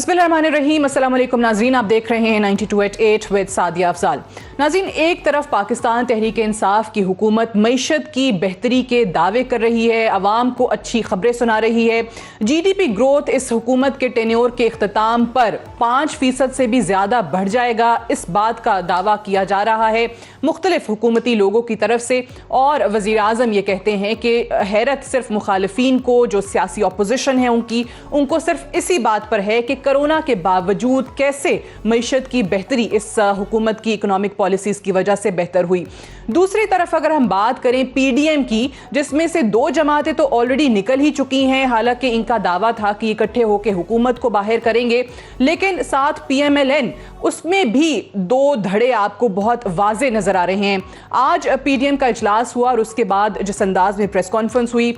बिस्मिल्लाहिर्रहमानिर्रहीम। अस्सलाम वालेकुम नाज़रीन, आप देख रहे हैं 92.8 विद सादिया अफजाल। नाज़रीन, एक तरफ पाकिस्तान तहरीक इंसाफ की हुकूमत मईशत की बेहतरी के दावे कर रही है, आवाम को अच्छी खबरें सुना रही है। GDP ग्रोथ इस हुकूमत के टेन्योर के इख्तिताम पर 5% से भी ज़्यादा बढ़ जाएगा, इस बात का दावा किया जा रहा है मुख्तलिफ हुकूमती लोगों की तरफ से। और वज़ीर आज़म ये कहते हैं कि हैरत सिर्फ मुखालिफिन को, जो सियासी अपोजिशन है उनको सिर्फ इसी बात पर है कि कोरोना के बावजूद कैसे मईशत की बेहतरी इस हुकूमत की इकोनॉमिक पॉलिसीज़ की वजह से बेहतर हुई। दूसरी तरफ अगर हम बात करें PDM की, जिसमें से 2 जमातें तो ऑलरेडी निकल ही चुकी हैं, हालांकि इनका दावा था कि इकट्ठे होकर हुकूमत को बाहर करेंगे, लेकिन साथ PMLN, उसमें भी 2 धड़े आपको बहुत वाजे नजर आ रहे हैं। आज PDM का इजलास हुआ और उसके बाद जिस अंदाज में प्रेस कॉन्फ्रेंस हुई,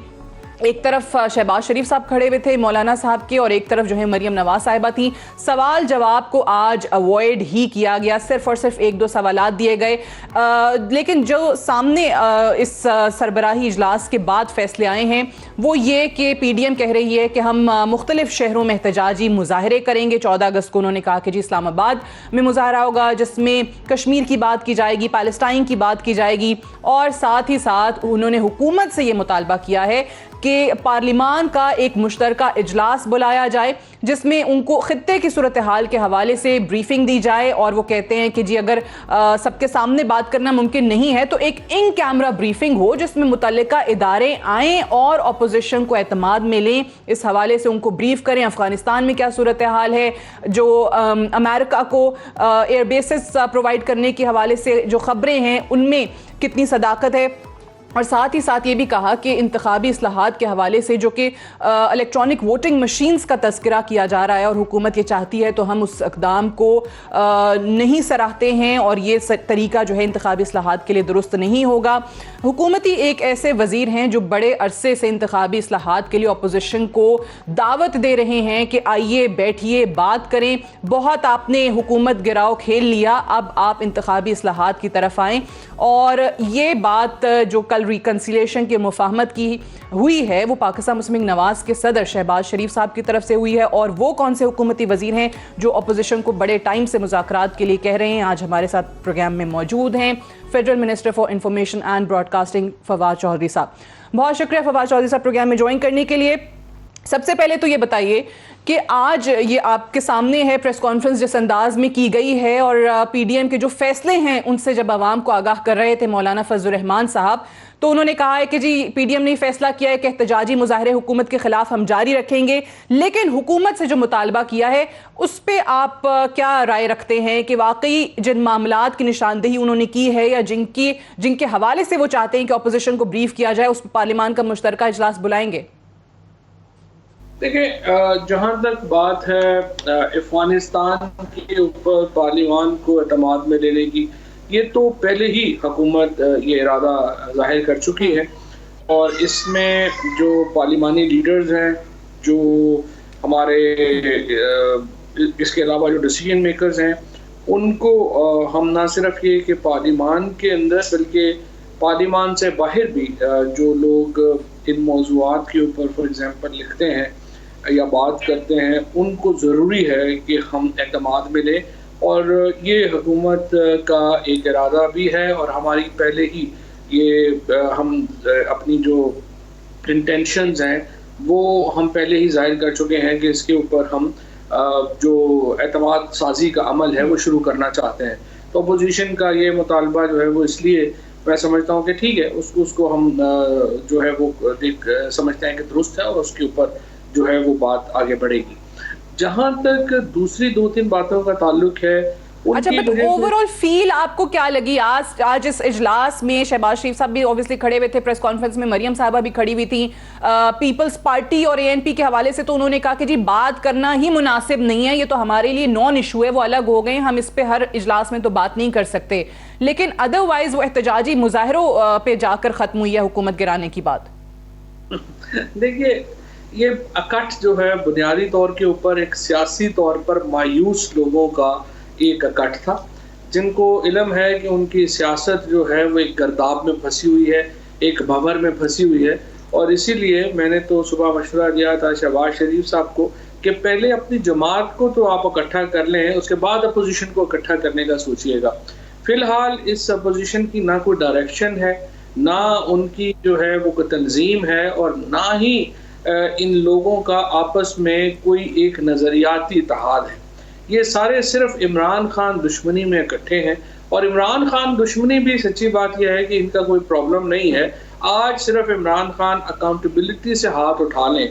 एक तरफ शहबाज शरीफ साहब खड़े हुए थे मौलाना साहब के, और एक तरफ जो है मरियम नवाज साहिबा थी। सवाल जवाब को आज अवॉइड ही किया गया, सिर्फ और सिर्फ 1-2 सवालात दिए गए। लेकिन जो सामने इस सरबराही इजलास के बाद फैसले आए हैं वो ये कि PDM कह रही है कि हम मुख्तलिफ शहरों में एहतजाजी मुजाहरे करेंगे। 14 अगस्त को उन्होंने कहा कि जी इस्लामाबाद में मुजाहरा होगा, जिसमें कश्मीर की बात की जाएगी, पैलेस्टाइन की बात की जाएगी, और साथ ही साथ उन्होंने हुकूमत से ये मुतालबा किया है कि पार्लिमान का एक मुश्तरका इजलास बुलाया जाए, जिसमें उनको खित्ते की सूरत हाल के हवाले से ब्रीफिंग दी जाए। और वो कहते हैं कि जी अगर सबके सामने बात करना मुमकिन नहीं है तो एक इन कैमरा ब्रीफिंग हो, जिसमें मुतल्लिका इदारे आएँ और अपोजिशन को एतमाद में लें, इस हवाले से उनको ब्रीफ करें। अफगानिस्तान में क्या सूरत हाल है, जो अमेरिका को एयर बेसिस प्रोवाइड करने के हवाले से जो खबरें हैं उनमें कितनी सदाकत है। और साथ ही साथ ये भी कहा कि इंतखाबी इस्लाहात के हवाले से जो कि इलेक्ट्रॉनिक वोटिंग मशीन्स का तस्करा किया जा रहा है और हुकूमत ये चाहती है, तो हम उस इक़दाम को नहीं सराहते हैं और ये तरीका जो है इंतखाबी इस्लाहात के लिए दुरुस्त नहीं होगा। हुकूमती एक ऐसे वज़ीर हैं जो बड़े अरसे से इंतखाबी इस्लाहात के लिए अपोजिशन को दावत दे रहे हैं कि आइए बैठिए बात करें, बहुत आपने हुकूमत गिराओ खेल लिया, अब आप इंतखाबी इस्लाहात की तरफ आएँ। और ये बात जो कल रिकन्सिलेशन की मुफाहमत की हुई है वो पाकिस्तान मुस्लिम लीग नवाज के सदर शहबाज शरीफ साहब की तरफ से हुई है। और वो कौन से हुकूमती वजीर हैं जो अपोजिशन को बड़े टाइम से मुज़ाकरात के लिए कह रहे हैं, आज हमारे साथ प्रोग्राम में मौजूद हैं federal minister for information and broadcasting Fawad Chaudhry साहब। बहुत शुक्रिया फवाद चौधरी साहब प्रोग्राम में ज्वाइन करने के लिए। सबसे पहले तो ये बताइए कि आज ये आपके सामने है प्रेस कॉन्फ्रेंस जिस अंदाज में की गई है, और PDM के जो फैसले हैं उनसे जब आवाम को आगाह कर रहे थे मौलाना फजलुर रहमान साहब, तो उन्होंने कहा है कि जी PDM ने फैसला किया है कि एहतजाजी मुजाहरे हुकूमत के खिलाफ हम जारी रखेंगे, लेकिन हुकूमत से जो मुतालबा किया है उस पर आप क्या राय रखते हैं कि वाकई जिन मामलात की निशानदेही उन्होंने की है या जिनके हवाले से वो चाहते हैं कि अपोजिशन को ब्रीफ किया जाए, उस पर पार्लिमान का मुश्तरका इजलास बुलाएंगे? देखिए, जहाँ तक बात है अफगानिस्तान के ऊपर पार्लिमान को एतमाद में लेने की, ये तो पहले ही हुकूमत ये इरादा जाहिर कर चुकी है। और इसमें जो पार्लिमानी लीडर्स हैं, जो हमारे इसके अलावा जो डिसीजन मेकर्स हैं, उनको हम ना सिर्फ ये कि पार्लिमान के अंदर बल्कि पार्लिमान से बाहर भी जो लोग इन मौज़ूआत के ऊपर फॉर एग्जांपल लिखते हैं या बात करते हैं, उनको ज़रूरी है कि हम एतमाद में लें। और ये हुकूमत का एक इरादा भी है और हमारी पहले ही ये हम अपनी जो इंटेंशंस हैं वो हम पहले ही जाहिर कर चुके हैं कि इसके ऊपर हम जो एतमाद साजी का अमल है वो शुरू करना चाहते हैं। तो अपोजिशन का ये मुतालबा जो है वो इसलिए मैं समझता हूँ कि ठीक है, उसको हम जो है वो समझते हैं कि दुरुस्त है और उसके ऊपर जो है वो बात आगे बढ़ेगी। जहाँ तक दूसरी 2-3 बातों का ताल्लुक है, अच्छा, बट ओवरऑल फील आपको क्या लगी आज इस इजलास में? शहबाज शरीफ साहब भी ऑब्वियसली खड़े हुए थे प्रेस कॉन्फ्रेंस में, मरियम साहबा भी खड़ी हुई थी। पीपल्स पार्टी और ANP के हवाले से तो उन्होंने कहा कि जी बात करना ही मुनासिब नहीं है, ये तो हमारे लिए नॉन इशू है, वो अलग हो गए, हम इस पे हर इजलास में तो बात नहीं कर सकते। लेकिन अदरवाइज वो एहतजाजी मुजाहरों पे जाकर खत्म हुई है हुकूमत गिराने की बात। देखिए, ये अकट जो है बुनियादी तौर के ऊपर एक सियासी तौर पर मायूस लोगों का एक अकट था, जिनको इल्म है कि उनकी सियासत जो है वो एक गर्दाब में फंसी हुई है, एक भंवर में फंसी हुई है। और इसीलिए मैंने तो सुबह मशवरा दिया था शहबाज शरीफ साहब को कि पहले अपनी जमात को तो आप इकट्ठा कर लें, उसके बाद अपोजिशन को इकट्ठा करने का सोचिएगा। फिलहाल इस अपोजिशन की ना कोई डायरेक्शन है, ना उनकी जो है वो कोई तंजीम है, और ना ही इन लोगों का आपस में कोई एक नज़रियाती इत्तेहाद है। ये सारे सिर्फ इमरान खान दुश्मनी में इकट्ठे हैं, और इमरान खान दुश्मनी भी सच्ची बात यह है कि इनका कोई प्रॉब्लम नहीं है। आज सिर्फ इमरान खान अकाउंटेबिलिटी से हाथ उठा लें,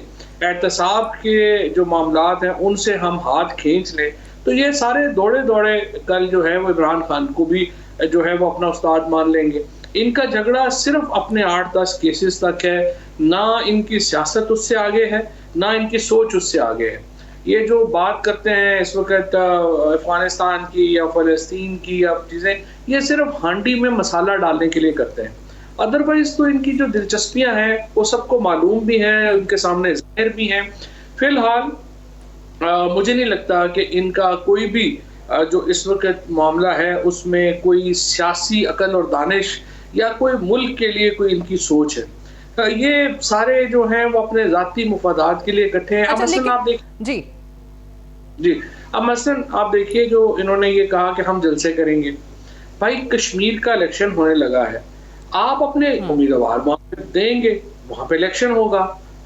एहतसाब के जो मामलात हैं उनसे हम हाथ खींच लें, तो ये सारे दौड़े दौड़े कल जो है वो इमरान खान को भी जो है वो अपना उस्ताद मान लेंगे। इनका झगड़ा सिर्फ अपने 8-10 केसेस तक है, ना इनकी सियासत उससे आगे है, ना इनकी सोच उससे आगे है। ये जो बात करते हैं इस वक्त अफगानिस्तान की या फ़लस्तीन की या चीज़ें, ये सिर्फ हांडी में मसाला डालने के लिए करते हैं। अदरवाइज तो इनकी जो दिलचस्पियां हैं वो सबको मालूम भी हैं, उनके सामने ज़ाहिर भी हैं। फिलहाल मुझे नहीं लगता कि इनका कोई भी जो इस वक्त मामला है उसमें कोई सियासी अकल और दानिश या कोई मुल्क के लिए कोई इनकी सोच है। ये सारे जो हैं वो अपने ज़ाती मुफादात के लिए इकट्ठे हैं। अच्छा, अब आप जी जी अब मसलन आप देखिए, जो इन्होंने ये कहा कि हम जलसे करेंगे, भाई कश्मीर का इलेक्शन होने लगा है, आप अपने उम्मीदवार वहां पे देंगे, वहां पे इलेक्शन होगा,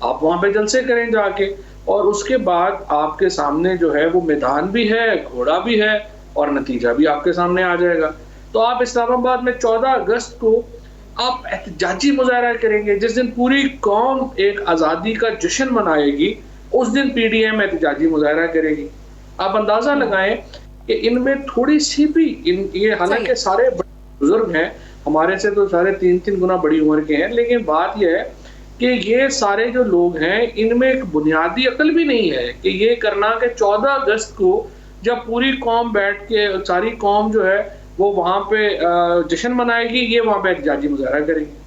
आप वहां पे जलसे करें जाके, और उसके बाद आपके सामने जो है वो मैदान भी है, घोड़ा भी है, और नतीजा भी आपके सामने आ जाएगा। तो आप इस्लामाबाद में 14 अगस्त को आप एहतजाजी मुजाहरा करेंगे, जिस दिन पूरी कौम एक आज़ादी का जश्न मनाएगी, उस दिन PDM एहतजाजी मुजाहरा करेगी। आप अंदाजा लगाएं कि इनमें थोड़ी सी भी ये हालांकि सारे बुजुर्ग हैं, हमारे से तो सारे 3-3 गुना बड़ी उम्र के हैं, लेकिन बात यह है कि ये सारे जो लोग हैं इनमें एक बुनियादी अकल भी नहीं है कि ये करना कि 14 अगस्त को जब पूरी कौम बैठ के, सारी कौम जो है वो वहां पे जश्न मनाएगी, ये वहां पे एहतजाजी मुजाहरा करेंगे।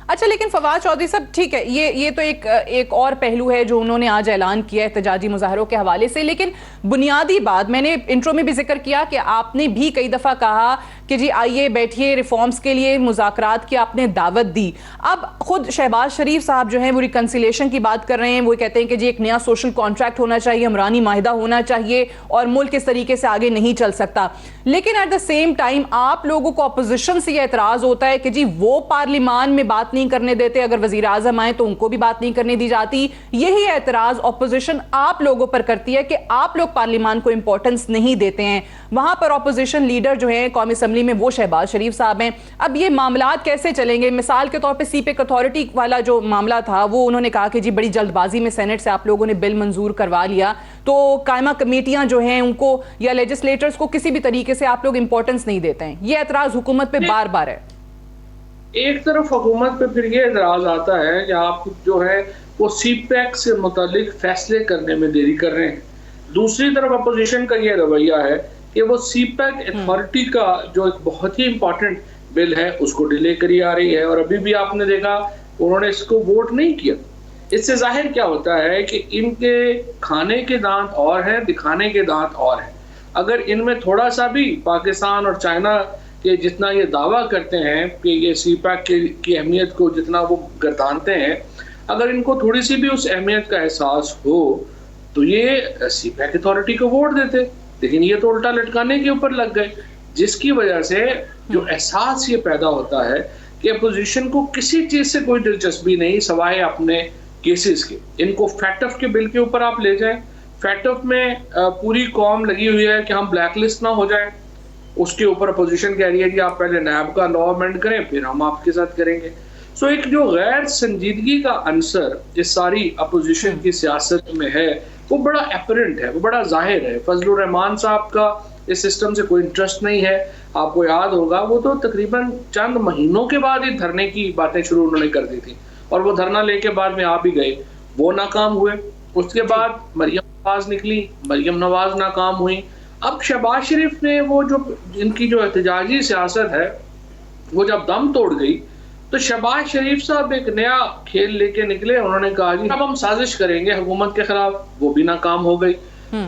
अच्छा, लेकिन फवाद चौधरी साहब, ठीक है, ये तो एक और पहलू है जो उन्होंने आज ऐलान किया एहतजाजी मुजाहरों के हवाले से, लेकिन बुनियादी बात मैंने इंट्रो में भी जिक्र किया कि आपने भी कई दफा कहा कि जी आइए बैठिए, रिफॉर्म्स के लिए मुज़ाकरात की आपने दावत दी। अब खुद शहबाज शरीफ साहब जो हैं वो रिकन्सिलेशन की बात कर रहे हैं, वो कहते हैं कि जी एक नया सोशल कॉन्ट्रैक्ट होना चाहिए, अमरानी माहिदा होना चाहिए, और मुल्क इस तरीके से आगे नहीं चल सकता। लेकिन एट द सेम टाइम आप लोगों को अपोजिशन से यह एतराज होता है कि जी वो पार्लिमान में बात नहीं करने देते, अगर वजीर आजम आए तो उनको भी बात नहीं करने दी जाती। यही एतराज अपोजिशन आप लोगों पर करती है कि आप लोग पार्लिमान को इंपॉर्टेंस नहीं देते हैं। वहां पर अपोजिशन लीडर जो है कौमी असेंबली में वो शहबाज शरीफ साहब हैं। अब ये मामलात कैसे चलेंगे? मिसाल के तौर पे सीपेक अथॉरिटी वाला जो मामला था वो उन्होंने कहा कि जी बड़ी जल्दबाजी में सेनेट से आप लोगों ने बिल मंजूर करवा लिया, तो कायमा कमेटियां जो हैं उनको या लेजिस्लेटर्स को किसी भी तरीके से आप लोग इंपॉर्टेंस नहीं देते हैं। ये एतराज हुकूमत पे बार बार है। एक तरफ हुकूमत पे फिर ये एतराज आता है कि आप जो है वो सीपैक से मुतालिक फैसले करने में देरी कर रहे हैं। दूसरी तरफ अपोजिशन का ये रवैया है कि वो सीपैक अथॉरिटी का जो एक बहुत ही इंपॉर्टेंट बिल है उसको डिले करी आ रही है, और अभी भी आपने देखा उन्होंने इसको वोट नहीं किया। इससे जाहिर क्या होता है कि इनके खाने के दांत और हैं, दिखाने के दांत और हैं। अगर इनमें थोड़ा सा भी पाकिस्तान और चाइना के जितना ये दावा करते हैं कि ये सीपैक की अहमियत को जितना वो गर्दानते हैं, अगर इनको थोड़ी सी भी उस अहमियत का एहसास हो तो ये सीपैक अथॉरिटी को वोट देते, लेकिन ये तो उल्टा लटकाने के ऊपर लग गए, जिसकी वजह से जो एहसास ये पैदा होता है कि अपोजिशन को किसी चीज से कोई दिलचस्पी नहीं सवाए अपने केसेस के। इनको फैटफ के बिल के ऊपर आप ले जाएं, फैटफ में पूरी कौम लगी हुई है कि हम ब्लैक लिस्ट ना हो जाए, उसके ऊपर अपोजिशन कह रही है कि आप पहले नैब का लॉ अमेंड करें फिर हम आपके साथ करेंगे। सो एक जो गैर संजीदगी का अंसर इस सारी अपोजिशन की सियासत में है वो बड़ा एपरेंट है, वो बड़ा जाहिर है। फजलुर रहमान साहब का इस सिस्टम से कोई इंटरेस्ट नहीं है। आपको याद होगा वो तो तकरीबन चंद महीनों के बाद ही धरने की बातें शुरू उन्होंने कर दी थी, और वो धरना लेके बाद में आ भी गए, वो नाकाम हुए। उसके बाद मरियम नवाज निकली, मरियम नवाज नाकाम हुई। अब शहबाज शरीफ ने वो जो इनकी जो एहतजाजी सियासत है वो जब दम तोड़ गई तो शहबाज शरीफ साहब एक नया खेल लेके निकले। उन्होंने कहा जी अब हम साजिश करेंगे हुकूमत के खिलाफ, वो भी नाकाम हो गई।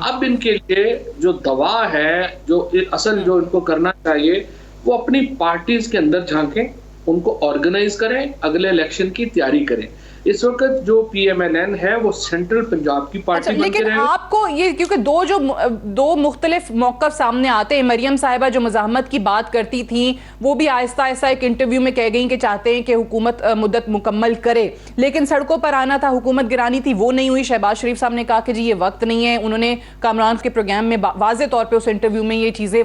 अब इनके लिए जो दवा है, जो असल जो इनको करना चाहिए वो अपनी पार्टीज के अंदर झांकें, उनको ऑर्गेनाइज करें, अगले इलेक्शन की तैयारी करें। इस वक्त जो PMLN है वो सेंट्रल पंजाब की पार्टी अच्छा, लेकिन आपको ये, क्योंकि दो मुख्तलिफ मौक़िफ़ सामने आते हैं। मरियम साहिबा जो मज़ाहमत की बात करती थी वो भी आहिस्ता आहिस्ता एक इंटरव्यू में कह गई कि चाहते हैं कि हुकूमत मुद्दत मुकम्मल करे, लेकिन सड़कों पर आना था, हुकूमत गिरानी थी, वो नहीं हुई। शहबाज शरीफ साहब ने कहा कि जी ये वक्त नहीं है। उन्होंने कामरान के प्रोग्राम में वाज़े तौर पर उस इंटरव्यू में ये चीज़ें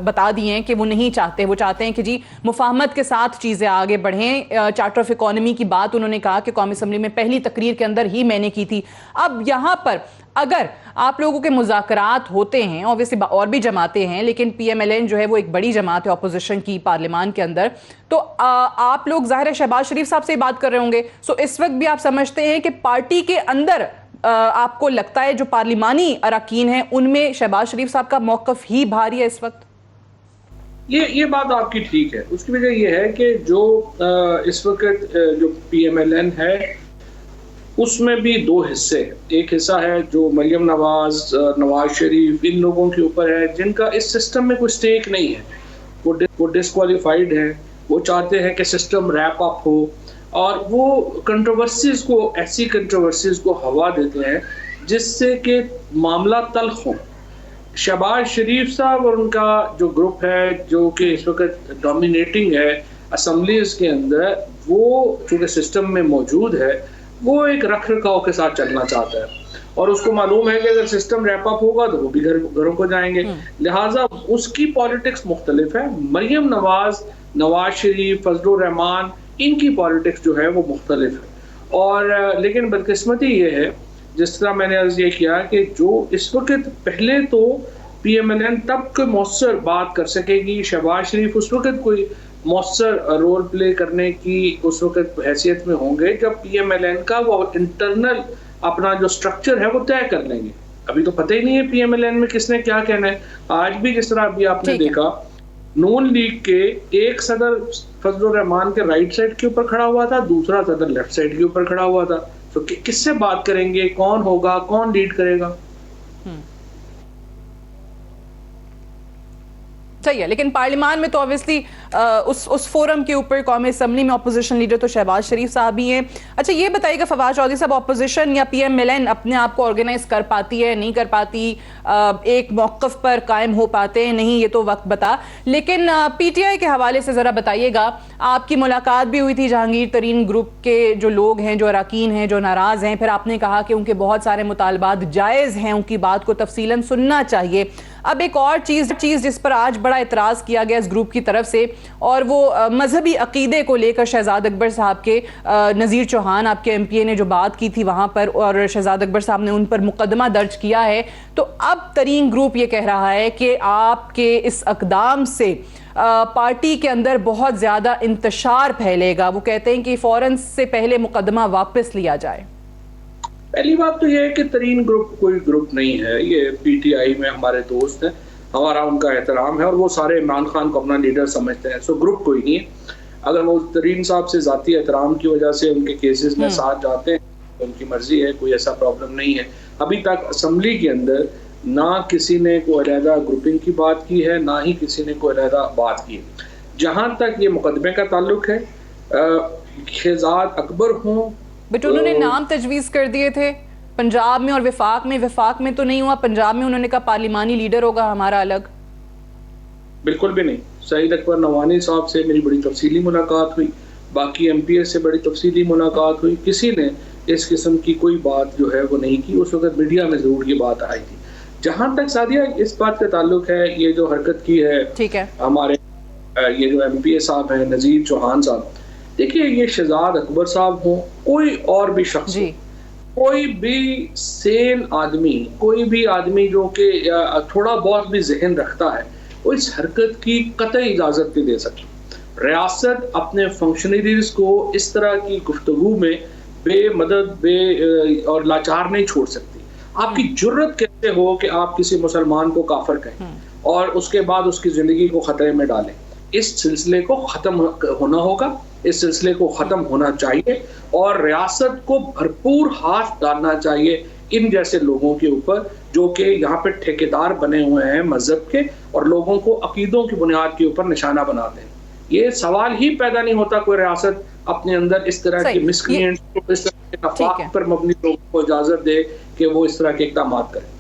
बता दी हैं कि वो नहीं चाहते, वो चाहते हैं कि जी मुफाहमत के साथ चीज़ें आगे बढ़ें। चार्टर ऑफ इकोनॉमी की बात उन्होंने कहा कि कौमी असम्बली में पहली तकरीर के अंदर ही मैंने की थी। अब यहाँ पर अगर आप लोगों के मुज़ाकरात होते हैं, ऑब्वियसली और भी जमातें हैं, लेकिन PMLN जो है वो एक बड़ी जमात है अपोजिशन की पार्लियामान के अंदर, तो आप लोग ज़ाहिर है शहबाज शरीफ साहब से बात कर रहे होंगे। सो इस वक्त भी आप समझते हैं कि पार्टी के अंदर आपको लगता है जो पार्लिमानी अरकान हैं उनमें शहबाज शरीफ साहब का मौक़िफ़ ही भारी है इस वक्त? ये बात आपकी ठीक है। उसकी वजह ये है कि जो इस वक्त जो PMLN है उसमें भी दो हिस्से हैं। एक हिस्सा है जो मरियम नवाज शरीफ, इन लोगों के ऊपर है जिनका इस सिस्टम में कोई स्टेक नहीं है, वो डिस्क्वालीफाइड है। वो चाहते हैं कि सिस्टम रैप अप हो और वो ऐसी कंट्रोवर्सीज को हवा देते हैं जिससे कि मामला तल्ख हो। शहबाज शरीफ साहब और उनका जो ग्रुप है जो कि इस वक्त डोमिनेटिंग है असम्बलीज के अंदर, वो चूँकि सिस्टम में मौजूद है, वो एक रख रखाव के साथ चलना चाहता है और उसको मालूम है कि अगर सिस्टम रैप अप होगा तो वो भी घरों को जाएंगे। लिहाजा उसकी पॉलिटिक्स मुख्तलिफ है। मरियम नवाज शरीफ, फजलुर रहमान, इनकी पॉलिटिक्स जो है वो मुख्तलिफ है। और लेकिन बदकिस्मती ये है, जिस तरह मैंने अर्ज ये किया कि जो इस वक्त पहले तो PMLN तब कोई मौसर बात कर सकेगी, शहबाज शरीफ उस वक्त कोई मौसर रोल प्ले करने की उस वक्त हैसियत में होंगे जब PMLN का वो इंटरनल अपना जो स्ट्रक्चर है वो तय कर लेंगे। अभी तो पता ही नहीं है PMLN में किसने क्या कहना है। आज भी जिस तरह अभी आपने देखा, नून लीग के एक सदर फजलुर रहमान के राइट साइड के ऊपर खड़ा हुआ था, दूसरा सदर लेफ्ट साइड के ऊपर खड़ा हुआ था। तो किससे बात करेंगे, कौन होगा, कौन लीड करेगा? सही है, लेकिन पार्लियामान में तो ऑब्वियसली उस फोरम के ऊपर कौमी असम्बली में अपोजिशन लीडर तो शहबाज शरीफ साहब ही हैं। अच्छा, ये बताइएगा फवाद चौधरी साहब, अपोजिशन या PMLN अपने आप को ऑर्गेनाइज कर पाती है, नहीं कर पाती, एक मौक़िफ़ पर कायम हो पाते हैं, नहीं, ये तो वक्त बता। लेकिन PTI के हवाले से ज़रा बताइएगा, आपकी मुलाकात भी हुई थी जहांगीर तरीन ग्रुप के जो लोग हैं, जो अरकान हैं, जो नाराज़ हैं, फिर आपने कहा कि उनके बहुत सारे मुतालबात जायज़ हैं, उनकी बात को तफसीलन सुनना चाहिए। अब एक और चीज़ जिस पर आज बड़ा इतराज़ किया गया इस ग्रुप की तरफ से, और वो मजहबी अकीदे को लेकर शहजाद अकबर साहब के नज़ीर चौहान आपके MPA ने जो बात की थी वहाँ पर, और शहजाद अकबर साहब ने उन पर मुकदमा दर्ज किया है। तो अब तरीन ग्रुप ये कह रहा है कि आपके इस अक़दाम से पार्टी के अंदर बहुत ज़्यादा इंतशार फैलेगा। वो कहते हैं कि फ़ौरन से पहले मुकदमा वापस लिया जाए। पहली बात तो यह है कि तरीन ग्रुप कोई ग्रुप नहीं है, ये PTI में हमारे दोस्त हैं, हमारा उनका एहतराम है और वो सारे इमरान खान को अपना लीडर समझते हैं। सो ग्रुप कोई नहीं है। अगर वो तरीन साहब से ज़ाती एहतराम की वजह से उनके केसेस में साथ जाते हैं, उनकी मर्जी है, कोई ऐसा प्रॉब्लम नहीं है। अभी तक असम्बली के अंदर ना किसी ने कोई अलहदा ग्रुपिंग की बात की है, ना ही किसी ने कोई अलहदा बात की। जहाँ तक ये मुकदमे का ताल्लुक है, शहजाद अकबर हों, बट उन्होंने नाम तजवीज़ कर दिए थे पंजाब में और विफाक में तो नहीं हुआ। पंजाब में उन्होंने कहा पार्लिमानी लीडर होगा हमारा अलग। बिल्कुल भी नहीं। सईद अकबर नवानी साहब से मेरी बड़ी तफसीली मुलाकात हुई, बाकी MPA से बड़ी तफसीली मुलाकात हुई, किसी ने इस किस्म की कोई बात जो है वो नहीं की। उस वक्त मीडिया में जरूर ये बात आई थी। जहाँ तक सादिया इस बात का ताल्लुक है, ये जो हरकत की है, ठीक है, हमारे ये जो MPA साहब हैं नज़ीर चौहान साहब, देखिए ये शहजाद अकबर साहब हो, कोई और भी शख्स, कोई भी सेन आदमी, कोई भी आदमी जो कि थोड़ा बहुत भी जहन रखता है, वो इस हरकत की कतई इजाज़त नहीं दे सकती। रियासत अपने फंक्शनरीज को इस तरह की गुफ्तगू में बेमदद और लाचार नहीं छोड़ सकती। आपकी जुर्रत कैसे हो कि आप किसी मुसलमान को काफिर कहें और उसके बाद उसकी ज़िंदगी को ख़तरे में डालें। इस सिलसिले को ख़त्म होना होगा, इस सिलसिले को ख़त्म होना चाहिए और रियासत को भरपूर हाथ डालना चाहिए इन जैसे लोगों के ऊपर जो कि यहाँ पे ठेकेदार बने हुए हैं मजहब के और लोगों को अकीदों की बुनियाद के ऊपर निशाना बनाते हैं। ये सवाल ही पैदा नहीं होता कोई रियासत अपने अंदर इस तरह की मिसक्रिएंट्स को, इस तरह के नफाक पर मबनी लोगों को इजाजत दे कि वो इस तरह के इक़दाम करें।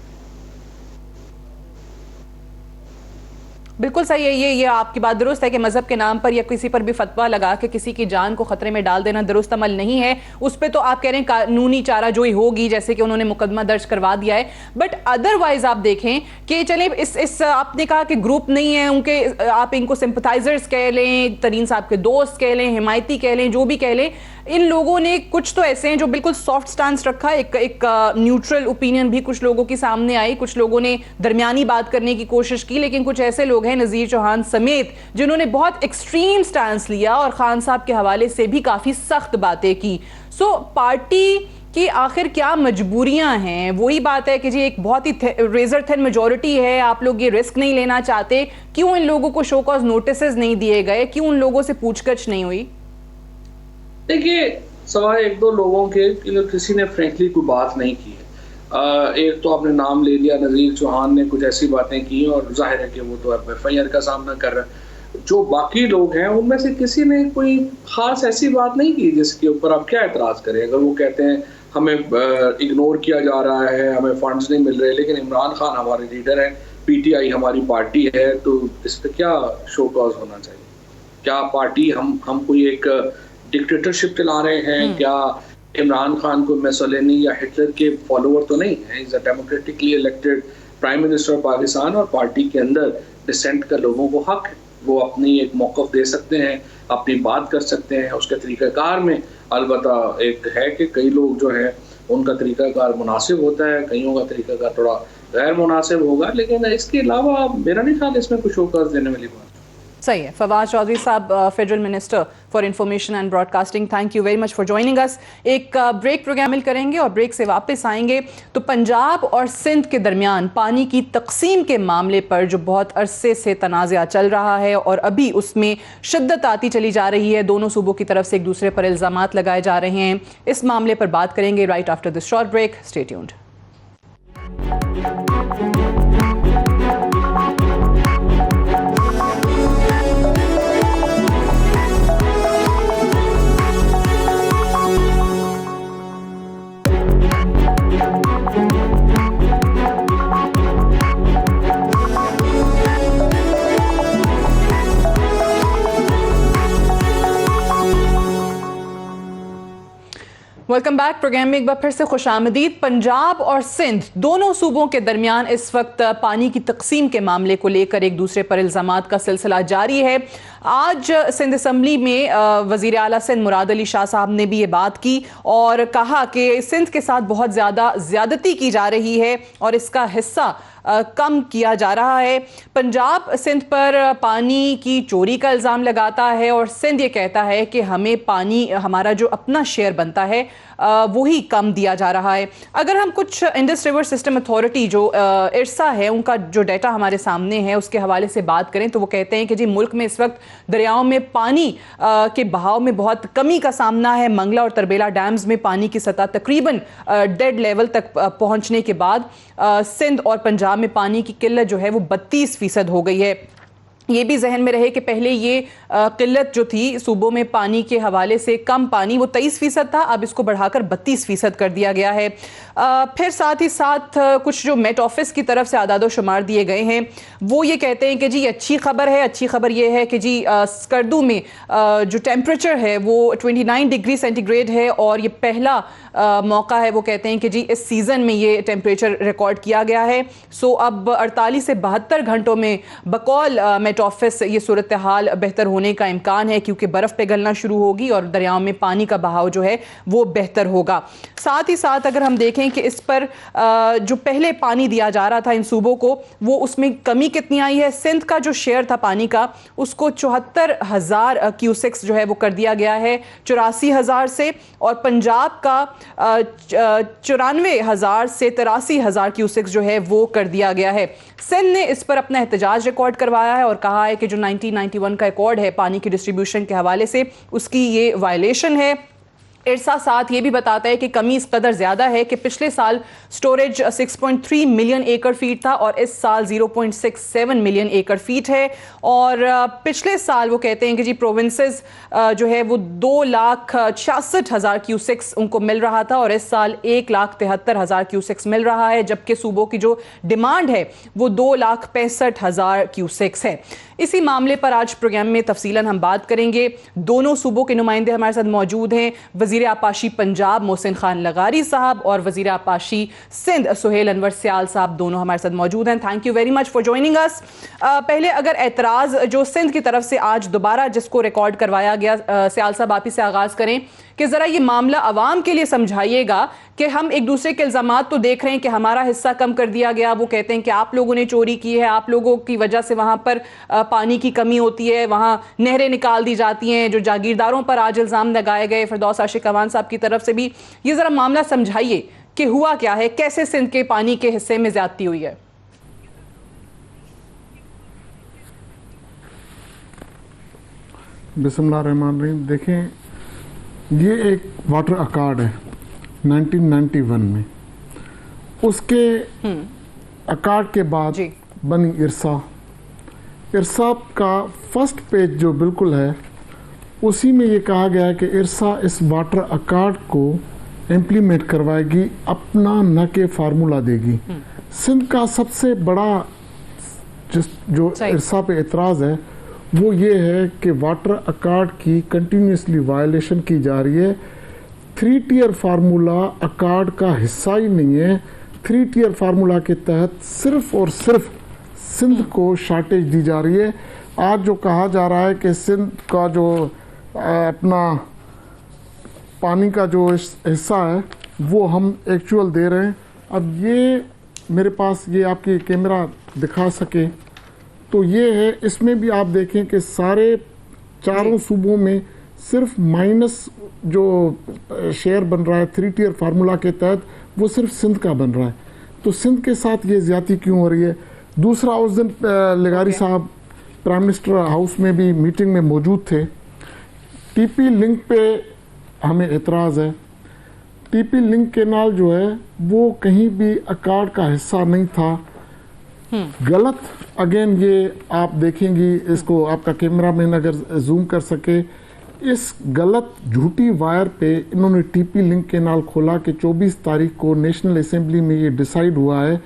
बिल्कुल सही है, ये आपकी बात दुरुस्त है कि मजहब के नाम पर या किसी पर भी फतवा लगा के किसी की जान को खतरे में डाल देना दुरुस्त अमल नहीं है। उस पर तो आप कह रहे हैं कानूनी चाराजोई होगी, जैसे कि उन्होंने मुकदमा दर्ज करवा दिया है। बट अदरवाइज आप देखें कि चले इस आपने कहा कि ग्रुप नहीं है उनके, आप इनको सिंपथाइजर्स कह लें, तरीन साहब के दोस्त कह लें, हिमायती कह लें, जो भी कह लें, इन लोगों ने कुछ तो ऐसे हैं जो बिल्कुल सॉफ्ट स्टांस रखा, एक न्यूट्रल ओपिनियन भी कुछ लोगों की सामने आई, कुछ लोगों ने दरमियानी बात करने की कोशिश की, लेकिन कुछ ऐसे लोग हैं नजीर चौहान समेत जिन्होंने बहुत एक्सट्रीम स्टांस लिया और खान साहब के हवाले से भी काफी सख्त बातें की। सो पार्टी कि आखिर क्या मजबूरियां हैं? वही बात है कि जी एक बहुत ही रेजर थिन मेजॉरिटी है, आप लोग ये रिस्क नहीं लेना चाहते, क्यों इन लोगों को शो कॉज नोटिसेस नहीं दिए गए, क्यों उन लोगों से पूछगछ नहीं हुई? देखिए, सवाल एक दो लोगों के किसी ने फ्रेंकली कोई बात नहीं की है। एक तो आपने नाम ले लिया, नज़ीर चौहान ने कुछ ऐसी बातें की और जाहिर है कि वो तो FIR का सामना कर रहा है। जो बाकी लोग हैं उनमें से किसी ने कोई ख़ास ऐसी बात नहीं की जिसके ऊपर आप क्या एतराज़ करें। अगर वो कहते हैं हमें इग्नोर किया जा रहा है, हमें फंड्स नहीं मिल रहे, लेकिन इमरान खान हमारे लीडर हैं, PTI हमारी पार्टी है, तो इस पर क्या शो कॉज होना चाहिए? क्या पार्टी हम कोई एक डिक्टेटरशिप चला रहे हैं? क्या इमरान खान को मुसोलिनी या हिटलर के फॉलोअर तो नहीं है? Is a democratically elected prime minister of Pakistan और पार्टी के अंदर डिसेंट का लोगों को हक है, वो अपनी एक मौक़िफ़ दे सकते हैं, अपनी बात कर सकते हैं उसके तरीक़ाकार में। अलबत्ता एक है कि कई लोग जो है उनका तरीक़ाकार मुनासिब होता है, कईयों का तरीक़ाकार थोड़ा गैर मुनासिब होगा, लेकिन इसके अलावा मेरा नहीं ख्याल इसमें कुछ शोकॉज देने वाली बात। सही है। फवाद चौधरी साहब, federal minister for information and broadcasting, thank you very much for joining us. एक ब्रेक प्रोग्राम करेंगे और ब्रेक से वापस आएंगे तो पंजाब और सिंध के दरमियान पानी की तकसीम के मामले पर जो बहुत अरसे से तनाज़ा चल रहा है और अभी उसमें शिद्दत आती चली जा रही है, दोनों सूबों की तरफ से एक दूसरे पर इल्ज़ामात लगाए जा रहे हैं, इस मामले पर बात करेंगे right after this short break. Stay tuned. Welcome back. Program में एक बार फिर से खुशामदीद। पंजाब और सिंध दोनों सूबों के दरमियान इस वक्त पानी की तकसीम के मामले को लेकर एक दूसरे पर इल्ज़ामात का सिलसिला जारी है। आज सिंध असम्बली में वज़ीर आला सिंध मुराद अली शाह साहब ने भी ये बात की और कहा कि सिंध के साथ बहुत ज़्यादा ज़्यादती की जा रही है और इसका हिस्सा कम किया जा रहा है। पंजाब सिंध पर पानी की चोरी का इल्ज़ाम लगाता है और सिंध ये कहता है कि हमें पानी, हमारा जो अपना शेयर बनता है वही कम दिया जा रहा है। अगर हम कुछ इंडस रिवर सिस्टम अथॉरिटी जो इरसा है उनका जो डाटा हमारे सामने है उसके हवाले से बात करें तो वो कहते हैं कि जी मुल्क में इस वक्त दरियाओं में पानी के बहाव में बहुत कमी का सामना है। मंगला और तरबेला डैम्स में पानी की सतह तकरीबन डेड लेवल तक पहुंचने के बाद सिंध और पंजाब में पानी की किल्लत जो है वो 32% हो गई है। ये भी जहन में रहे कि पहले ये किल्लत जो थी सूबों में पानी के हवाले से कम पानी वो 23% था, अब इसको बढ़ाकर 32% कर दिया गया है। फिर साथ ही साथ कुछ जो मेट ऑफिस की तरफ से आदादो शुमार दिए गए हैं वो ये कहते हैं कि जी अच्छी खबर है। अच्छी खबर ये है कि जी स्कर्दू में जो टेम्परेचर है वो 29 डिग्री सेंटीग्रेड है और ये पहला मौका है, वो कहते हैं कि जी इस सीज़न में ये टेम्परेचर रिकॉर्ड किया गया है। सो अब 48 से 72 घंटों में बकौल मेट ऑफिस ये सूरत हाल बेहतर होने का इम्कान है क्योंकि बर्फ़ पिघलना शुरू होगी और दरियाओं में पानी का बहाव जो है वो बेहतर होगा। साथ ही साथ अगर हम देखें कि इस पर जो पहले पानी दिया जा रहा था इन सूबों को वो उसमें कमी कितनी आई है। सिंध का जो शेयर था पानी का उसको 74,000 क्यूसेक्स जो है वो कर दिया गया है 84,000 से, और पंजाब का 94,000 से 83,000 क्यूसेक्स जो है वो कर दिया गया है। सिंध ने इस पर अपना एहतजाज रिकॉर्ड करवाया है और कहा है कि जो 1991 का रिकॉर्ड है पानी की डिस्ट्रीब्यूशन के हवाले से उसकी ये वायलेशन है। इरसा साथ ये भी बताता है कि कमी इस कदर ज़्यादा है कि पिछले साल स्टोरेज 6.3 मिलियन एकड़ फीट था और इस साल 0.67 मिलियन एकड़ फीट है। और पिछले साल वो कहते हैं कि जी प्रोविंसेस जो है वो 2,66,000 क्यूसेक्स उनको मिल रहा था और इस साल 1,73,000 क्यूसेक्स मिल रहा है, जबकि सूबों की जो डिमांड है वो 2,65,000 क्यूसेक्स है। इसी मामले पर आज प्रोग्राम में तफसीलन हम बात करेंगे। दोनों सूबों के नुमाइंदे हमारे साथ मौजूद हैं, वजीर आपाशी पंजाब मोहसिन खान लगारी साहब और वजीर आपाशी सिंध सुहेल अनवर सियाल साहब, दोनों हमारे साथ मौजूद हैं। Thank you very much for joining us. पहले अगर एतराज़ जो सिंध की तरफ से आज दोबारा जिसको रिकॉर्ड करवाया गया, सियाल साहब आप ही से आगाज़ करें कि ज़रा ये मामला आवाम के लिए समझाइएगा कि हम एक दूसरे के इल्ज़ामात तो देख रहे हैं कि हमारा हिस्सा कम कर दिया गया, वो कहते हैं कि आप लोगों ने चोरी की है, आप लोगों की वजह से वहाँ पर पानी की कमी होती है, वहाँ नहरें निकाल दी जाती हैं, जो जागीरदारों पर आज इल्ज़ाम लगाए गए फिरदौस आशिक अवान साहब की तरफ से भी। ये ज़रा मामला समझाइए कि हुआ क्या है, कैसे सिंध के पानी के हिस्से में ज्यादती हुई है। बिस्मिल्लाहिर्रहमानिर्रहीम। देखें, ये एक वाटर अकॉर्ड है 1991 में, उसके अकॉर्ड के बाद बनी इरसा का फर्स्ट पेज जो बिल्कुल है उसी में ये कहा गया है कि इरसा इस वाटर अकॉर्ड को इम्प्लीमेंट करवाएगी, अपना न के फार्मूला देगी। सिंध का सबसे बड़ा जो इरसा पे एतराज़ है वो ये है कि वाटर अकॉर्ड की कंटिन्यूसली वायलेशन की जा रही है। 3 टियर फार्मूला अकॉर्ड का हिस्सा ही नहीं है। 3 टियर फार्मूला के तहत सिर्फ और सिर्फ सिंध को शार्टेज दी जा रही है। आज जो कहा जा रहा है कि सिंध का जो अपना पानी का जो हिस्सा है वो हम एक्चुअल दे रहे हैं। अब ये मेरे पास ये आपकी कैमरा दिखा सके तो ये है, इसमें भी आप देखें कि सारे चारों सूबों में सिर्फ माइनस जो शेयर बन रहा है 3 टियर फार्मूला के तहत वो सिर्फ सिंध का बन रहा है। तो सिंध के साथ ये ज्यादती क्यों हो रही है? दूसरा, उस दिन लगारी साहब प्राइम मिनिस्टर हाउस में भी मीटिंग में मौजूद थे। टीपी लिंक पे हमें एतराज़ है। टीपी लिंक कैनाल जो है वो कहीं भी अकॉर्ड का हिस्सा नहीं था। गलत, अगेन ये आप देखेंगी, इसको आपका कैमरामैन अगर जूम कर सके, इस गलत झूठी वायर पे इन्होंने टीपी लिंक कैनाल खोला कि 24 तारीख को नेशनल असेंबली में ये डिसाइड हुआ है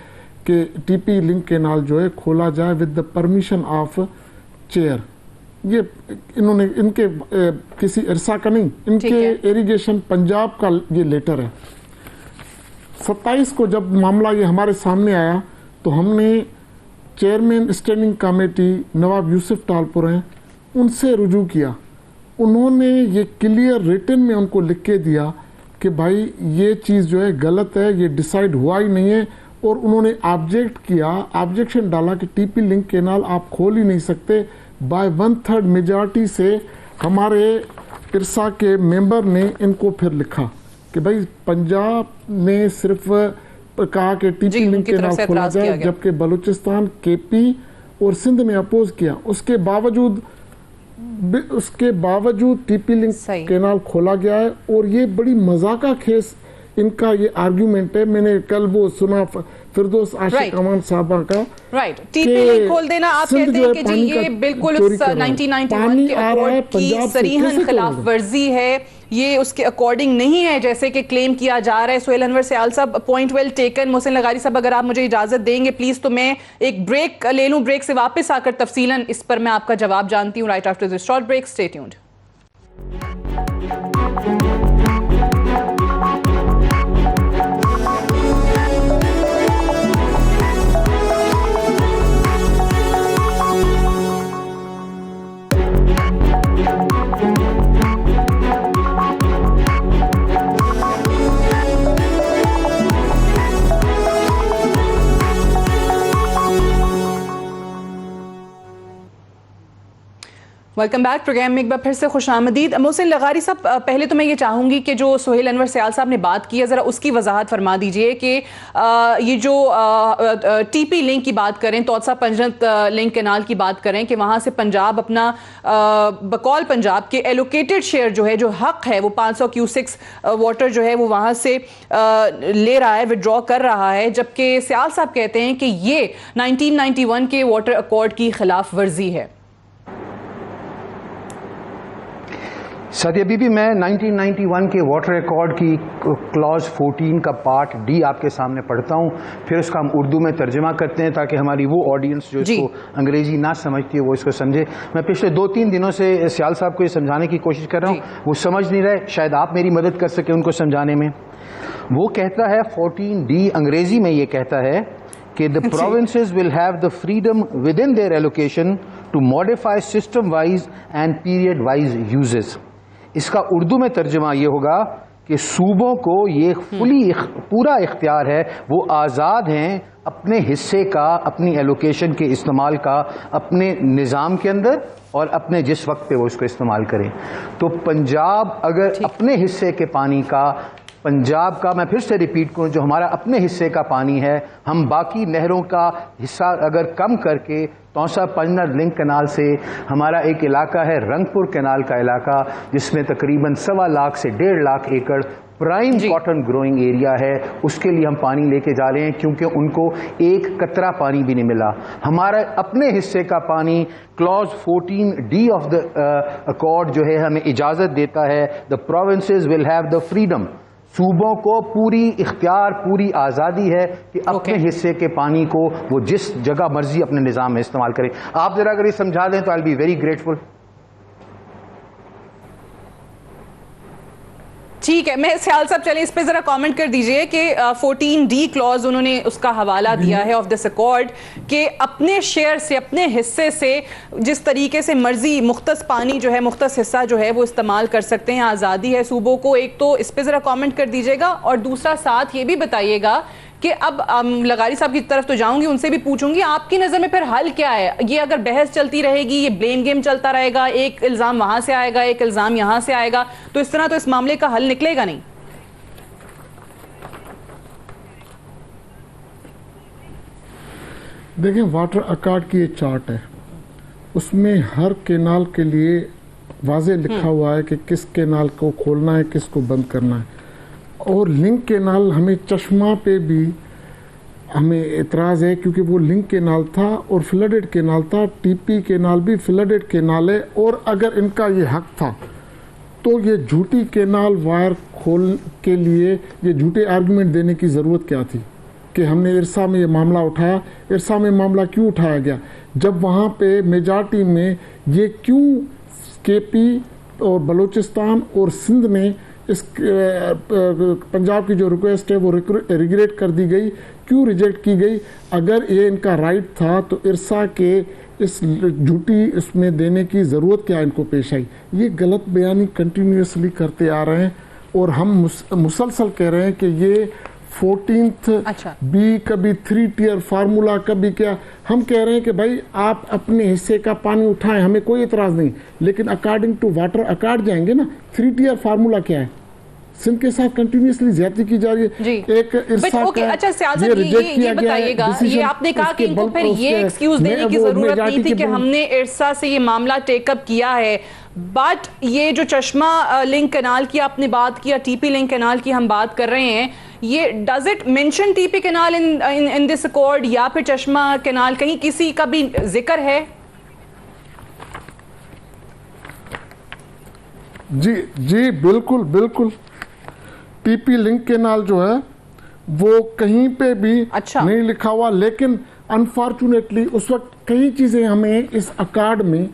कि टीपी लिंक कैनाल जो है खोला जाए with the permission of chair. ये इन्होंने इनके किसी इरसा का नहीं, इनके इरिगेशन पंजाब का ये लेटर है। 27 को जब मामला ये हमारे सामने आया तो हमने चेयरमैन स्टैंडिंग कमेटी नवाब यूसुफ टालपुर हैं, उनसे रुजू किया। उन्होंने ये क्लियर रिटन में उनको लिख के दिया कि भाई ये चीज़ जो है गलत है, ये डिसाइड हुआ ही नहीं है। और उन्होंने ऑब्जेक्ट किया, ऑब्जेक्शन डाला कि टीपी लिंक कैनाल आप खोल ही नहीं सकते। बाय 1/3 मेजॉरिटी से हमारे इरसा के मेंबर ने इनको फिर लिखा कि भाई पंजाब ने सिर्फ कहा कि टीपी लिंक कैनाल खोला जाए, जबकि बलूचिस्तान, केपी और सिंध ने अपोज किया। उसके बावजूद टीपी लिंक कैनाल खोला गया है। और ये बड़ी मजाका खेस इनका ये आर्ग्यूमेंट है। मैंने कल वो सुना फिरदौस आशिक अमान साहबा का, टीपी खोल देना, आप कहते हैं कि जी ये बिल्कुल 1991 के अकॉर्ड की सरीहन खिलाफ वर्जी है, ये उसके अकॉर्डिंग नहीं है जैसे कि क्लेम किया जा रहा है। सुहेल अनवर सियाल साहब, पॉइंट वेल टेकन। मोहसिन लगारी साहब, अगर आप मुझे इजाजत देंगे प्लीज तो मैं एक ब्रेक ले लूं, ब्रेक से वापस आकर तफसीलन इस पर मैं आपका जवाब जानती हूं। Right after this short break, stay tuned. Welcome back program में एक बार फिर से खुशामदीद। मोहसिन लगारी साहब, पहले तो मैं ये चाहूँगी कि जो सोहेल अनवर सयाल साहब ने बात की है ज़रा उसकी वजाहत फरमा दीजिए कि ये जो टीपी लिंक की बात करें, तौसा पंजत लिंक कैनाल की बात करें कि वहाँ से पंजाब अपना बकौल पंजाब के एलोकेटेड शेयर जो है, जो हक है, वो 500 क्यूसिक्स वाटर जो है वो वहाँ से ले रहा है, विड्रॉ कर रहा है, जबकि सयाल साहब कहते हैं कि ये 1991 के वाटर अकॉर्ड की खिलाफ वर्जी है। सादिया बीबी, मैं 1991 के वाटर अकॉर्ड की क्लॉज 14 का पार्ट डी आपके सामने पढ़ता हूँ, फिर उसका हम उर्दू में तर्जमा करते हैं ताकि हमारी वो ऑडियंस जो इसको अंग्रेजी ना समझती है वो इसको समझे। मैं पिछले 2-3 दिनों से सयाल साहब को ये समझाने की कोशिश कर रहा हूँ, वो समझ नहीं रहे, शायद आप मेरी मदद कर सके उनको समझाने में। वो कहता है 14D अंग्रेजी में ये कहता है कि the provinces will have the freedom within their allocation to modify system wise and period wise uses. इसका उर्दू में तर्जुमा ये होगा कि सूबों को ये पूरा इख्तियार है, वो आज़ाद हैं अपने हिस्से का, अपनी एलोकेशन के इस्तेमाल का अपने निज़ाम के अंदर और अपने जिस वक्त पे वो इसको इस्तेमाल करें। तो पंजाब अगर अपने हिस्से के पानी का, पंजाब का, मैं फिर से रिपीट करूं, जो हमारा अपने हिस्से का पानी है, हम बाकी नहरों का हिस्सा अगर कम करके तौसा पंजत लिंक कैनाल से, हमारा एक इलाका है रंगपुर कैनाल का इलाका जिसमें तकरीबन 1.25 लाख से 1.5 लाख एकड़ प्राइम कॉटन ग्रोइंग एरिया है, उसके लिए हम पानी लेके जा रहे हैं क्योंकि उनको एक कतरा पानी भी नहीं मिला। हमारा अपने हिस्से का पानी clause 14D of the accord जो है हमें इजाज़त देता है, the provinces will have the freedom, सूबों को पूरी इख्तियार, पूरी आज़ादी है कि अपने हिस्से के पानी को वो जिस जगह मर्जी अपने निज़ाम में इस्तेमाल करें। आप जरा अगर ये समझा दें तो I will be very grateful. ठीक है, मैं सयाल साहब चले इस पे जरा कमेंट कर दीजिए कि 14D क्लॉज उन्होंने उसका हवाला दिया है ऑफ दिस अकॉर्ड कि अपने शेयर से, अपने हिस्से से जिस तरीके से मर्जी मुख्तस पानी जो है, मुख्तस हिस्सा जो है वो इस्तेमाल कर सकते हैं, आज़ादी है सूबों को। एक तो इस पे जरा कमेंट कर दीजिएगा और दूसरा साथ ये भी बताइएगा कि अब लगारी साहब की तरफ तो जाऊंगी, उनसे भी पूछूंगी आपकी नज़र में फिर हल क्या है। ये अगर बहस चलती रहेगी, ये ब्लेम गेम चलता रहेगा, एक इल्ज़ाम वहां से आएगा, एक इल्ज़ाम यहां से आएगा, तो इस तरह तो इस मामले का हल निकलेगा नहीं। देखें, वाटर अकॉर्ड की ये चार्ट है, उसमें हर केनाल के लिए वाज़े लिखा हुआ है कि किस केनाल को खोलना है, किसको बंद करना है। और लिंक केनाल, हमें चश्मा पे भी हमें एतराज़ है क्योंकि वो लिंक केनाल था और फ्लडेड केनाल था, टीपी केनाल भी फ्लडेड केनाल है, और अगर इनका ये हक था तो ये झूठी केनाल वायर खोल के लिए ये झूठे आर्गुमेंट देने की ज़रूरत क्या थी कि हमने इरसा में ये मामला उठाया। इरसा में मामला क्यों उठाया गया जब वहाँ पे मेजॉरिटी में ये क्यों केपी और बलूचिस्तान और सिंध ने इस पंजाब की जो रिक्वेस्ट है वो रिग्रेट कर दी गई, क्यों रिजेक्ट की गई? अगर ये इनका राइट था तो इरसा के इस झूठी इसमें देने की ज़रूरत क्या इनको पेश आई? ये गलत बयानी कंटिन्यूसली करते आ रहे हैं और हम मुसलसल कह रहे हैं कि ये 14th बी, कभी 3 टियर फार्मूला, कभी क्या। हम कह रहे हैं कि भाई आप अपने हिस्से का पानी उठाएं, हमें कोई एतराज़ नहीं, लेकिन अकॉर्डिंग टू वाटर अकॉर्ड जाएंगे ना। 3 टियर फार्मूला क्या है? सिंध के साथ कंटिन्यूसली ज्यादती की जा रही है। एक इरसा का अच्छा सयाल साहब ये बताइएगा, ये आपने कहा कि इनको फिर ये एक्सक्यूज देने की जरूरत नहीं थी कि हमने इरसा से ये मामला टेकअप किया है, बट ये जो चश्मा लिंक कैनाल की आपने बात किया, टीपी लिंक कैनाल की हम बात कर रहे हैं, ये does it mention TP canal in this accord या फिर चश्मा कैनाल, कहीं किसी का भी जिक्र है? जी जी बिल्कुल बिल्कुल। टीपी लिंक कैनाल जो है वो कहीं पे भी नहीं लिखा हुआ, लेकिन अनफॉर्चुनेटली उस वक्त कई चीज़ें हमें इस अकॉर्ड में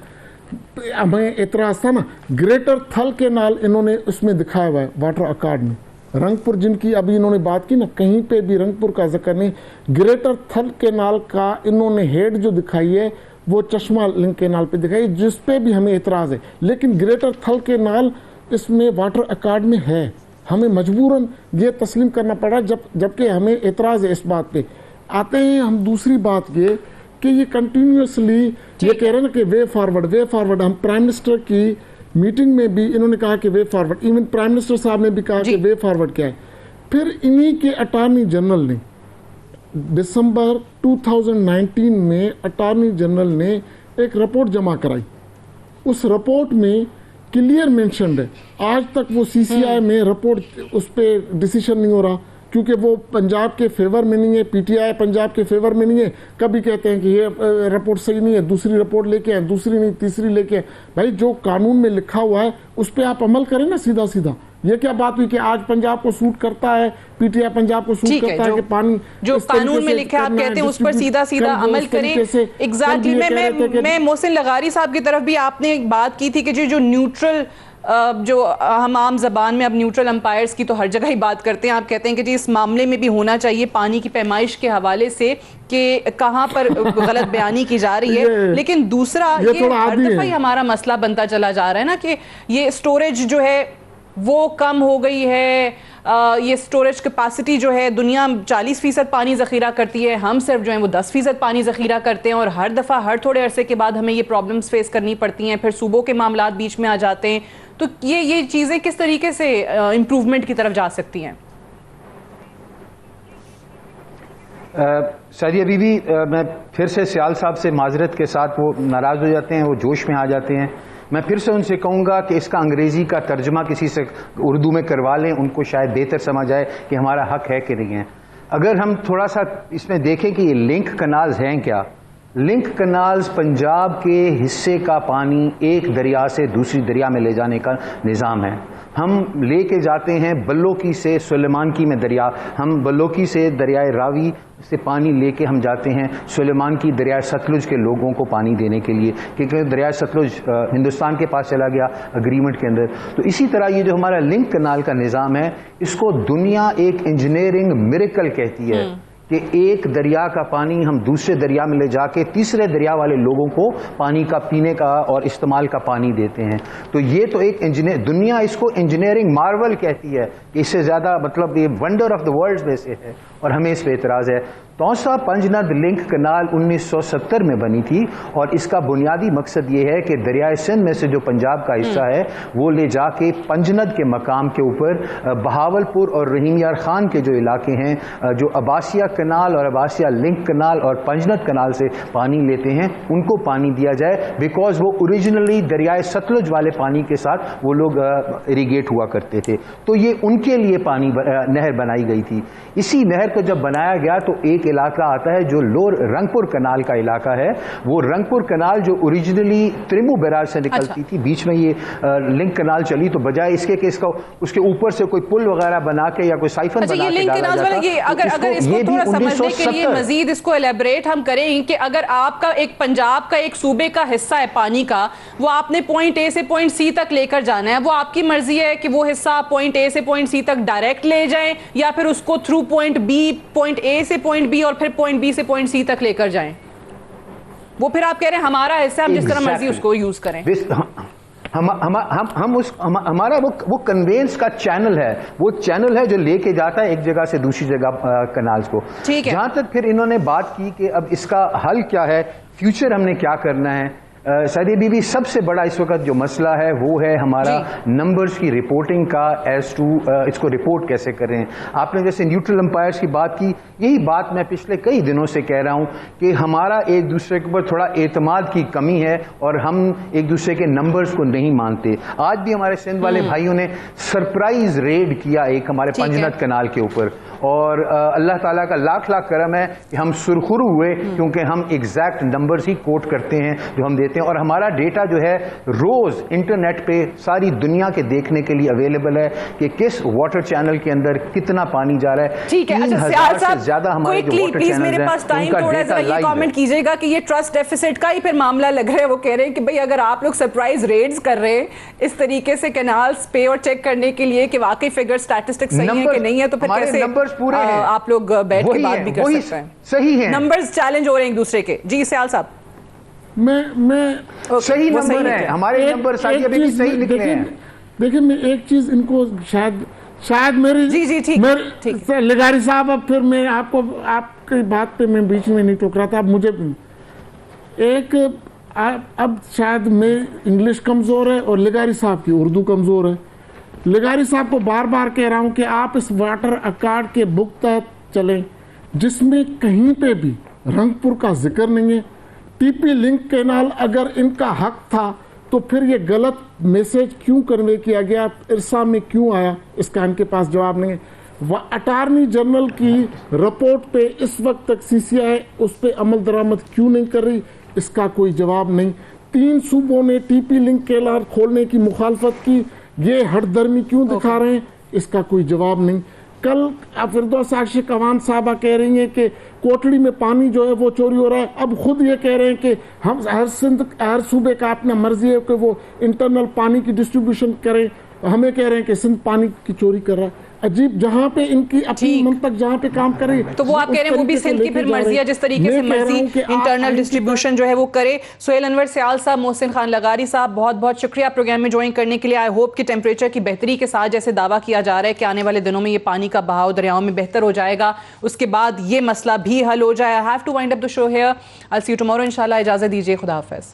हमें एतराज़ था ना। ग्रेटर थल कैनाल इन्होंने उसमें दिखाया हुआ है वाटर अकॉर्ड में। रंगपुर जिनकी अभी इन्होंने बात की ना, कहीं पे भी रंगपुर का जिक्र नहीं। ग्रेटर थल कैनाल का इन्होंने हेड जो दिखाई है वो चश्मा लिंक कैनाल पे दिखाई, जिस पे भी हमें एतराज़ है, लेकिन ग्रेटर थल कैनाल इसमें वाटर अकॉर्ड में है। हमें मजबूरन ये तस्लीम करना पड़ा, जबकि हमें एतराज़ है इस बात पे। आते हैं हम दूसरी बात ये कि ये कंटिन्यूसली ये कह रहे हैं ना कि वे फॉरवर्ड। हम प्राइम मिनिस्टर की मीटिंग में भी इन्होंने कहा कि way forward, even prime minister साहब ने भी कहा कि वे फॉरवर्ड क्या है। फिर इन्हीं के अटॉर्नी जनरल ने दिसंबर 2019 में अटॉर्नी जनरल ने एक रिपोर्ट जमा कराई। उस रिपोर्ट में क्लियर मेंशन्ड है, आज तक वो सीसीआई में रिपोर्ट उस पर डिसीजन नहीं हो रहा, क्योंकि वो पंजाब के फेवर में नहीं है, पीटीआई पंजाब के फेवर में नहीं है। कभी कहते हैं कि ये रिपोर्ट सही नहीं है, दूसरी रिपोर्ट लेके आए, दूसरी नहीं तीसरी लेके आए। भाई जो कानून में लिखा हुआ है उस पर आप अमल करें ना सीधा सीधा। ये क्या बात हुई कि आज पंजाब को सूट करता है, पीटीआई पंजाब को सूट करता है कि पानी जो कानून में लिखा है आप कहते हैं उस पर सीधा सीधा अमल करें। एग्जैक्टली मैं मोहसिन लगारी साहब की तरफ भी आपने एक बात की थी कि जो न्यूट्रल जो हम आम जबान में अब न्यूट्रल अंपायर्स की तो हर जगह ही बात करते हैं, आप कहते हैं कि जी इस मामले में भी होना चाहिए पानी की पैमाइश के हवाले से कि कहां पर गलत बयानी की जा रही है। लेकिन दूसरा ये हर दफा ही हमारा मसला बनता चला जा रहा है ना कि ये स्टोरेज जो है वो कम हो गई है। ये स्टोरेज कैपेसिटी जो है, दुनिया 40% पानी ज़ख़ीरा करती है, हम सिर्फ जो है वो 10% पानी ज़ख़ीरा करते हैं और हर दफ़ा हर थोड़े अरसे के बाद हमें ये प्रॉब्लम्स फेस करनी पड़ती हैं। फिर सूबों के मामलात बीच में आ जाते हैं। तो ये चीज़ें किस तरीके से इम्प्रूवमेंट की तरफ जा सकती हैं? सादिया बीबी, मैं फिर से सियाल साहब से माजरत के साथ, वो नाराज़ हो जाते हैं, वो जोश में आ जाते हैं। मैं फिर से उनसे कहूँगा कि इसका अंग्रेज़ी का तर्जमा किसी से उर्दू में करवा लें, उनको शायद बेहतर समझ आए कि हमारा हक है कि नहीं है। अगर हम थोड़ा सा इसमें देखें कि ये लिंक कनाल्स हैं क्या, लिंक कनाल्स पंजाब के हिस्से का पानी एक दरिया से दूसरी दरिया में ले जाने का निज़ाम है। हम लेके जाते हैं बल्लोकी से सुलेमान की में दरिया, हम बल्लोकी से दरियाए रावी से पानी लेके हम जाते हैं सुलेमान की दरिया सतलुज के लोगों को पानी देने के लिए, क्योंकि दरिया सतलुज हिंदुस्तान के पास चला गया अग्रीमेंट के अंदर। तो इसी तरह ये जो हमारा लिंक कनाल का निज़ाम है, इसको दुनिया एक इंजीनियरिंग मिरेकल कहती है कि एक दरिया का पानी हम दूसरे दरिया में ले जाके तीसरे दरिया वाले लोगों को पानी का पीने का और इस्तेमाल का पानी देते हैं। तो ये तो एक इंजीनियर, दुनिया इसको इंजीनियरिंग मार्वल कहती है कि इससे ज़्यादा मतलब ये वंडर ऑफ द वर्ल्ड में से है, और हमें इस पर एतराज़ है। तौसा पंजनद लिंक कनाल 1970 में बनी थी और इसका बुनियादी मकसद ये है कि दरियाए सिंध में से जो पंजाब का हिस्सा है वो ले जाके पंजनद के मकाम के ऊपर बहावलपुर और रहीम यार खान के जो इलाके हैं, जो अब्बासिया कनाल और अब्बासिया लिंक कनाल और पंजनद कनाल से पानी लेते हैं, उनको पानी दिया जाए, बिकॉज वो ओरिजिनली दरियाए सतलुज वाले पानी के साथ वो लोग इरीगेट हुआ करते थे। तो ये उनके लिए पानी नहर बनाई गई थी। इसी नहर को जब बनाया गया तो एक इलाका आता है जो लोअर रंगपुर कनाल का इलाका है। वो रंगपुर कनाल जो ओरिजिनली त्रिमू बैराज से निकलती थी, बीच में ये लिंक कनाल चली, तो बजाय इसके कि इसका उसके ऊपर से कोई पुल वगैरह बना के या कोई साइफन बना के डाला जाता, ये अगर इसको थोड़ा समझने के लिए मजीद इसको एलेबरेट हम करें कि अगर आपका एक पंजाब का एक सूबे का हिस्सा है पानी का, वो आपने पॉइंट ए से पॉइंट सी तक लेकर जाना है, वो आपकी मर्जी है कि वो हिस्सा पॉइंट ए से पॉइंट सी तक डायरेक्ट ले जाएं या फिर उसको through point B, point A से पॉइंट बी और फिर पॉइंट बी से पॉइंट सी तक लेकर जाएं। वो फिर आप कह रहे हैं हमारा हिस्सा, हम जिस तरह मर्जी उसको यूज करें। हमारा वो कन्वेंस का चैनल है, वो चैनल है जो लेके जाता है एक जगह से दूसरी जगह कनाल्स को। ठीक है। जहां तक फिर इन्होंने बात की कि अब इसका हल क्या है, फ्यूचर हमने क्या करना है, सादिया बीबी, सबसे बड़ा इस वक्त जो मसला है वो है हमारा नंबर्स की रिपोर्टिंग का, एज टू इसको रिपोर्ट कैसे करें। आपने जैसे न्यूट्रल अंपायर्स की बात की, यही बात मैं पिछले कई दिनों से कह रहा हूं कि हमारा एक दूसरे के ऊपर थोड़ा एतमाद की कमी है और हम एक दूसरे के नंबर्स को नहीं मानते। आज भी हमारे सिंध वाले भाइयों ने सरप्राइज रेड किया एक हमारे पंजनद कनाल के ऊपर, और अल्लाह ताला का लाख लाख करम है कि हम सुरखुरू हुए, क्योंकि हम एग्जैक्ट नंबर्स ही कोट करते हैं जो हम देते हैं, और हमारा डेटा जो है रोज इंटरनेट पे सारी दुनिया के देखने के लिए अवेलेबल है कि किस वाटर चैनल के अंदर कितना पानी जा रहा है। ठीक है, अच्छा सियाल साहब, ज्यादा हमारे जो वाटर प्लीज मेरे पास टाइम थोड़ा सा ये कमेंट कीजिएगा कि ये ट्रस्ट डेफिसिट का ही फिर मामला लग रहा है। वो कह रहे हैं कि भाई अगर आप लोग सरप्राइज रेड्स कर रहे हैं इस तरीके से कैनाल्स पे और चेक करने के लिए कि वाकई फिगर स्टैटिस्टिक्स सही है कि नहीं है, तो फिर कैसे नंबर्स पूरे हैं, आप लोग बैठ के बात भी कर सकते हैं। सही है, नंबर्स चैलेंज हो रहे हैं एक दूसरे के। जी सियाल साहब, मैं सही नंबर है हमारे नंबर, सही निकले हैं। देखिए मैं एक चीज इनको शायद मेरी जी ठीक लगारी साहब, अब फिर मैं आपकी बात पे मैं बीच में नहीं टोक रहा था, अब मुझे एक अब शायद मैं इंग्लिश कमज़ोर है और लिगारी साहब की उर्दू कमज़ोर है। लिगारी साहब को बार बार कह रहा हूँ कि आप इस वाटर अकार्ड के बुक तहत चलें जिसमें कहीं पे भी रंगपुर का जिक्र नहीं है। टीपी लिंक कैनाल अगर इनका हक था तो फिर ये गलत मैसेज क्यों कन्वे किया गया, इरसा में क्यों आया, इसका इनके पास जवाब नहीं है। अटार्नी जनरल की रिपोर्ट पे इस वक्त तक CCI उस पर अमल दरामद क्यों नहीं कर रही, इसका कोई जवाब नहीं। 3 सूबों ने टीपी लिंक कैनाल खोलने की मुखालफत की, ये हठधर्मी क्यों दिखा रहे हैं, इसका कोई जवाब नहीं। कल फिरदौस साक्षी कवान साहबा कह रही हैं कि कोटड़ी में पानी जो है वो चोरी हो रहा है। अब खुद ये कह रहे हैं कि हम हर सूबे का अपना मर्जी है कि वो इंटरनल पानी की डिस्ट्रीब्यूशन करें, हमें कह रहे हैं कि सिंध पानी की चोरी कर रहा है। अजीब, जहां पे इनकी अपनी मंतक जहां पे काम करे तो वो आप कह रहे हैं वो भी सिंध की फिर मर्जी है, जिस तरीके से मर्जी इंटरनल डिस्ट्रीब्यूशन जो है वो करे। सुहेल अनवर सियाल साहब, मोहसिन खान लगारी साहब, बहुत बहुत शुक्रिया प्रोग्राम में ज्वाइन करने के लिए। आई होप कि टेम्परेचर की बेहतरी के साथ जैसे दावा किया जा रहा है कि आने वाले दिनों में ये पानी का बहाव दरियाओं में बेहतर हो जाएगा, उसके बाद ये मसला भी हल हो जाए। I have to wind up the show here. I will see you tomorrow इंशाल्लाह। इजाजत दीजिए, खुदा हाफिज।